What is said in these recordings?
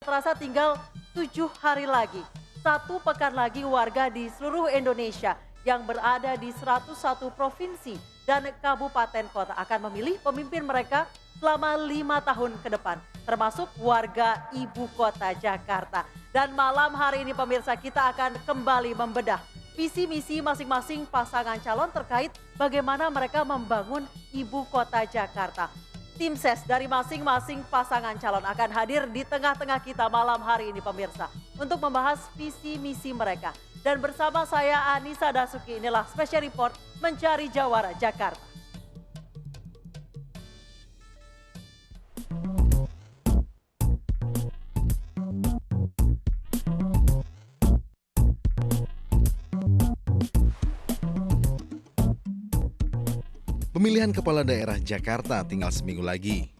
Terasa tinggal 7 hari lagi. 1 pekan lagi warga di seluruh Indonesia yang berada di 101 provinsi dan kabupaten kota akan memilih pemimpin mereka selama 5 tahun ke depan. Termasuk warga ibu kota Jakarta. Dan malam hari ini pemirsa kita akan kembali membedah visi misi masing-masing pasangan calon terkait bagaimana mereka membangun ibu kota Jakarta. Tim ses dari masing-masing pasangan calon akan hadir di tengah-tengah kita malam hari ini pemirsa untuk membahas visi misi mereka. Dan bersama saya Anissa Dasuki, inilah Special Report Mencari Jawara Jakarta. Pemilihan kepala daerah Jakarta tinggal seminggu lagi.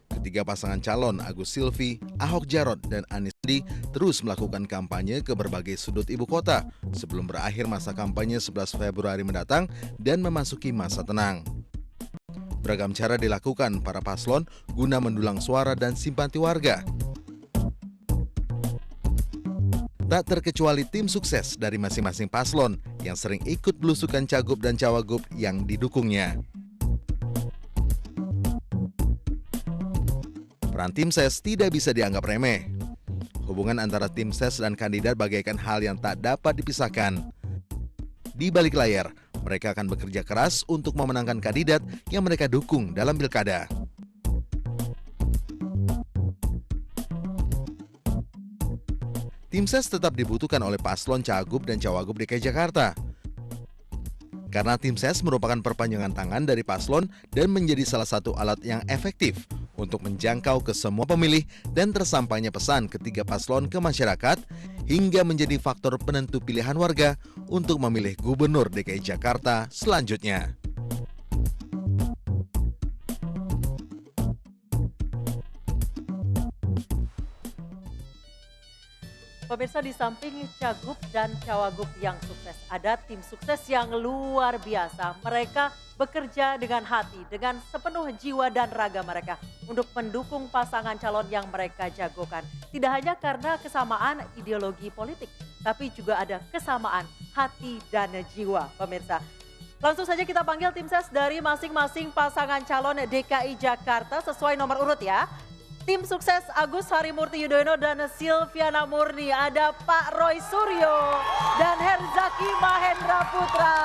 Ketiga pasangan calon Agus Silvi, Ahok Jarot, dan Anies Sandi terus melakukan kampanye ke berbagai sudut ibu kota sebelum berakhir masa kampanye 11 Februari mendatang dan memasuki masa tenang. Beragam cara dilakukan para paslon guna mendulang suara dan simpati warga. Tak terkecuali tim sukses dari masing-masing paslon yang sering ikut belusukan cagup dan cawagup yang didukungnya. Peran tim ses tidak bisa dianggap remeh. Hubungan antara tim ses dan kandidat bagaikan hal yang tak dapat dipisahkan. Di balik layar, mereka akan bekerja keras untuk memenangkan kandidat yang mereka dukung dalam pilkada. Tim ses tetap dibutuhkan oleh paslon cagup dan cawagup DKI Jakarta. Karena tim ses merupakan perpanjangan tangan dari paslon dan menjadi salah satu alat yang efektif untuk menjangkau ke semua pemilih dan tersampainya pesan ketiga paslon ke masyarakat hingga menjadi faktor penentu pilihan warga untuk memilih gubernur DKI Jakarta selanjutnya. Pemirsa, di samping cagup dan cawagup yang sukses, ada tim sukses yang luar biasa. Mereka bekerja dengan hati, dengan sepenuh jiwa dan raga mereka untuk mendukung pasangan calon yang mereka jagokan. Tidak hanya karena kesamaan ideologi politik, tapi juga ada kesamaan hati dan jiwa, pemirsa. Langsung saja kita panggil tim ses dari masing-masing pasangan calon DKI Jakarta sesuai nomor urut ya. Tim sukses Agus Harimurti Yudhoyono dan Silviana Murni, ada Pak Roy Suryo dan Herzaki Mahendra Putra.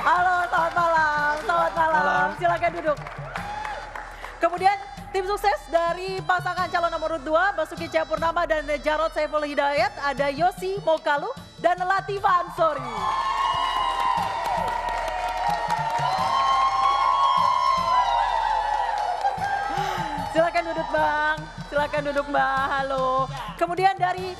Halo, selamat malam, selamat malam. Silakan duduk. Kemudian tim sukses dari pasangan calon nomor urut 2, Basuki Cahayapurnama dan Jarod Saiful Hidayat, ada Yosi Mokalu dan Latifah Ansori. Silakan duduk Bang, silakan duduk Mbak, halo. Kemudian dari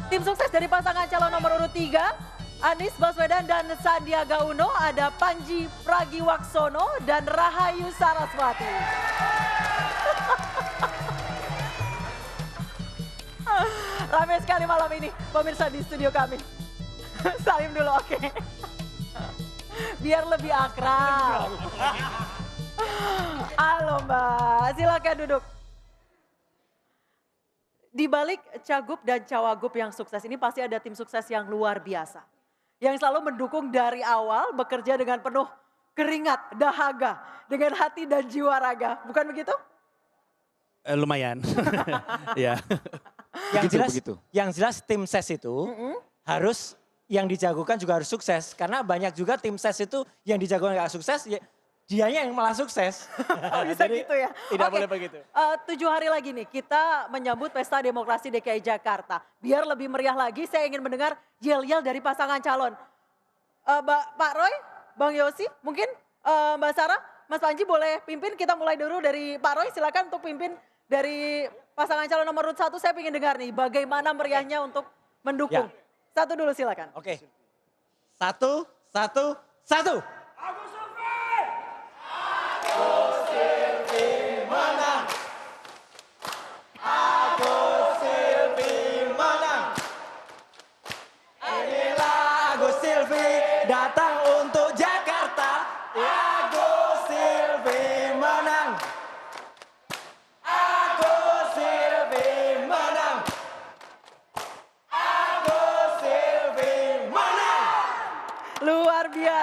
tim sukses dari pasangan calon nomor urut 3, Anies Baswedan dan Sandiaga Uno, ada Panji Pragiwaksono dan Rahayu Saraswati. Ramai sekali malam ini pemirsa di studio kami. Salim dulu, oke. Biar lebih akrab. Halo Mbak, silakan duduk. Di balik cagup dan cawagup yang sukses ini pasti ada tim sukses yang luar biasa. Yang selalu mendukung dari awal, bekerja dengan penuh keringat, dahaga, dengan hati dan jiwa raga. Bukan begitu? Lumayan, ya. Yang jelas tim ses itu harus yang dijagokan juga harus sukses. Karena banyak juga tim ses itu yang dijagokan gak sukses, ya, dianya yang malah sukses. Oh, bisa Jadi, gitu ya? Tidak Oke, boleh begitu. 7 hari lagi nih kita menyambut Pesta Demokrasi DKI Jakarta. Biar lebih meriah lagi saya ingin mendengar yel-yel dari pasangan calon. Pak Roy, Bang Yosi, mungkin Mbak Sarah, Mas Panji boleh pimpin. Kita mulai dulu dari Pak Roy, silakan untuk pimpin dari pasangan calon nomor urut 1. Saya ingin dengar nih bagaimana meriahnya untuk mendukung. Ya. Satu dulu silakan. Oke. Satu. Agus Silvi datang untuk Jakarta. Agus Silvi menang.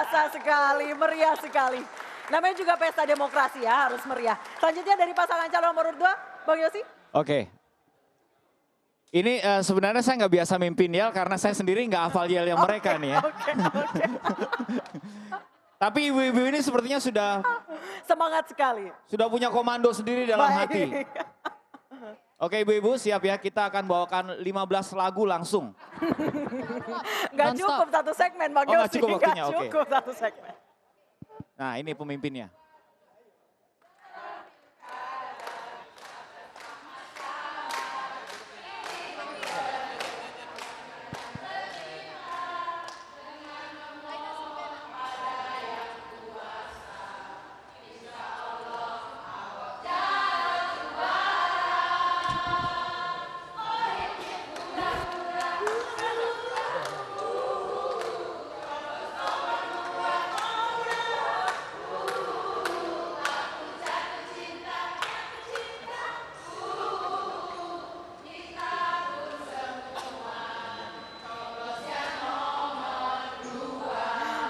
biasa sekali, meriah sekali. Namanya juga pesta demokrasi ya, harus meriah. Selanjutnya dari pasangan calon nomor 2, Bang Yosi. Oke. Ini sebenarnya saya nggak biasa mimpin yel karena saya sendiri nggak hafal yel yang mereka nih ya. Oke. Tapi ibu-ibu ini sepertinya sudah Semangat sekali. punya komando sendiri dalam hati. Baik. Oke ibu-ibu siap ya, kita akan bawakan 15 lagu langsung. Nggak cukup satu segmen Bang Oh, nggak Yosi. cukup waktunya, Nggak oke. cukup satu segmen. Nah ini pemimpinnya.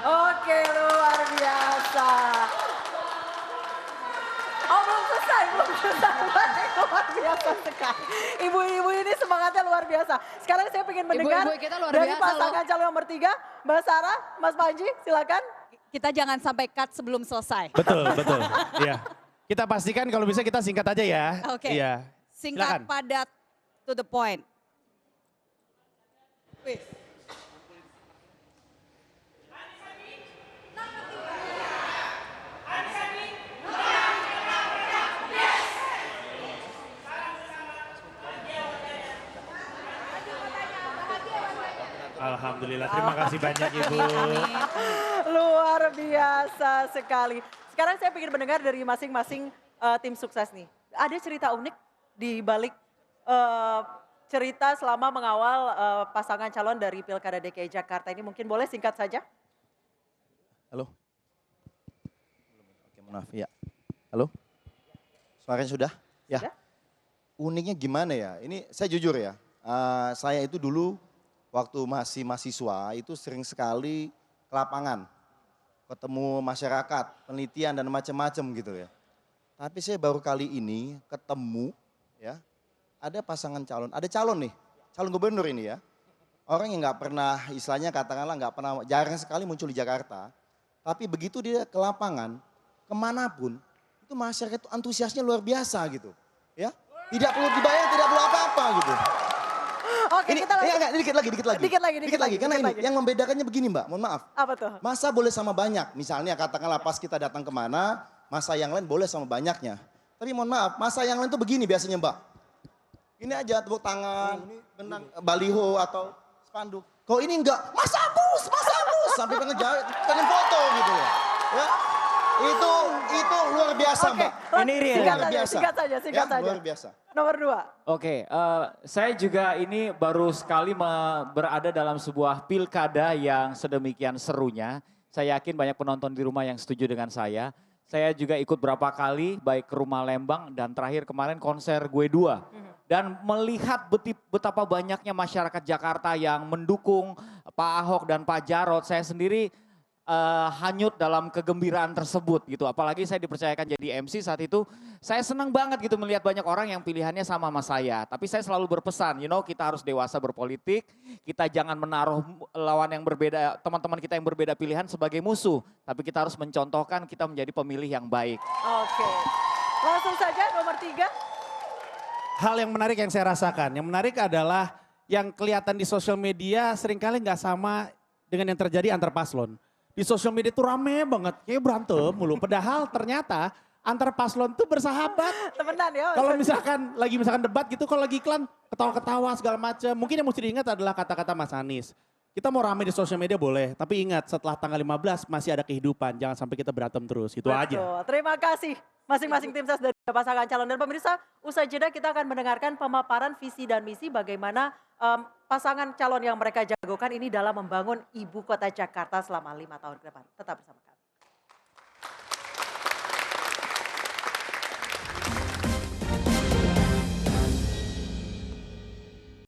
Oke, luar biasa. Oh, belum selesai. Luar biasa sekali. Ibu-ibu ini semangatnya luar biasa. Sekarang saya ingin mendengar Ibu-ibu kita luar dari biasa loh. pasangan calon nomor 3, Mbak Sarah, Mas Panji, silakan. Kita jangan sampai cut sebelum selesai. Betul, betul. Iya. Kita pastikan kalau bisa kita singkat aja ya. Oke. Iya. Singkat, Silakan. padat, to the point. Wih. Alhamdulillah, terima kasih banyak Ibu. Luar biasa sekali. Sekarang saya ingin mendengar dari masing-masing tim sukses nih. Ada cerita unik di balik cerita selama mengawal pasangan calon dari Pilkada DKI Jakarta ini. Mungkin boleh singkat saja? Halo. Oke, maaf ya. Halo. Suaranya sudah? Ya. Sudah. Uniknya gimana ya? Ini saya jujur ya. Saya itu dulu waktu masih mahasiswa itu sering sekali ke lapangan. Ketemu masyarakat, penelitian dan macam-macam gitu ya. Tapi saya baru kali ini ketemu ya. Ada pasangan calon, ada calon nih. Calon gubernur ini ya. Orang yang nggak pernah, istilahnya katakanlah nggak pernah, jarang sekali muncul di Jakarta. Tapi begitu dia ke lapangan, kemanapun, itu masyarakat itu antusiasnya luar biasa gitu. Ya, tidak perlu dibayar, tidak perlu apa-apa gitu. Oke, Ini, kita lanjut. enggak, dikit lagi. Dikit lagi, Karena dikit ini, lagi. yang membedakannya begini Mbak, mohon maaf. Apa tuh? Masa boleh sama banyak, misalnya katakanlah pas kita datang kemana, masa yang lain boleh sama banyaknya. Tapi mohon maaf, masa yang lain tuh begini biasanya Mbak. Ini aja tepuk tangan, benang, baliho atau spanduk. Kok ini enggak, Mas Agus, sampai pengen foto gitu ya. Ya. Itu luar biasa Oke, Mbak. Ini real. singkat Luar saja, biasa. singkat saja, singkat Ya, saja. luar biasa. Nomor 2. Oke, saya juga ini baru sekali berada dalam sebuah pilkada yang sedemikian serunya. Saya yakin banyak penonton di rumah yang setuju dengan saya. Saya juga ikut berapa kali, baik ke Rumah Lembang dan terakhir kemarin konser Gue Dua. Dan melihat betapa banyaknya masyarakat Jakarta yang mendukung Pak Ahok dan Pak Jarod, saya sendiri hanyut dalam kegembiraan tersebut gitu. Apalagi saya dipercayakan jadi MC saat itu, saya senang banget gitu melihat banyak orang yang pilihannya sama saya. Tapi saya selalu berpesan, kita harus dewasa berpolitik, kita jangan menaruh lawan yang berbeda, teman-teman kita yang berbeda pilihan sebagai musuh. Tapi kita harus mencontohkan kita menjadi pemilih yang baik. Oke. Langsung saja nomor 3. Hal yang menarik yang saya rasakan, yang menarik adalah yang kelihatan di sosial media seringkali nggak sama dengan yang terjadi antar paslon. Di sosial media itu rame banget, kayak berantem mulu. Padahal ternyata antar paslon tuh bersahabat. Temenan ya. Kalau misalkan debat gitu, kalau lagi iklan ketawa-ketawa segala macam. Mungkin yang mesti diingat adalah kata-kata Mas Anies. Kita mau rame di sosial media boleh, tapi ingat setelah tanggal 15 masih ada kehidupan. Jangan sampai kita berantem terus, itu aja. Betul. Terima kasih masing-masing tim ses dari pasangan calon. Dan pemirsa, usai jeda kita akan mendengarkan pemaparan visi dan misi bagaimana pasangan calon yang mereka jagokan ini dalam membangun ibu kota Jakarta selama 5 tahun ke depan. Tetap bersama kami.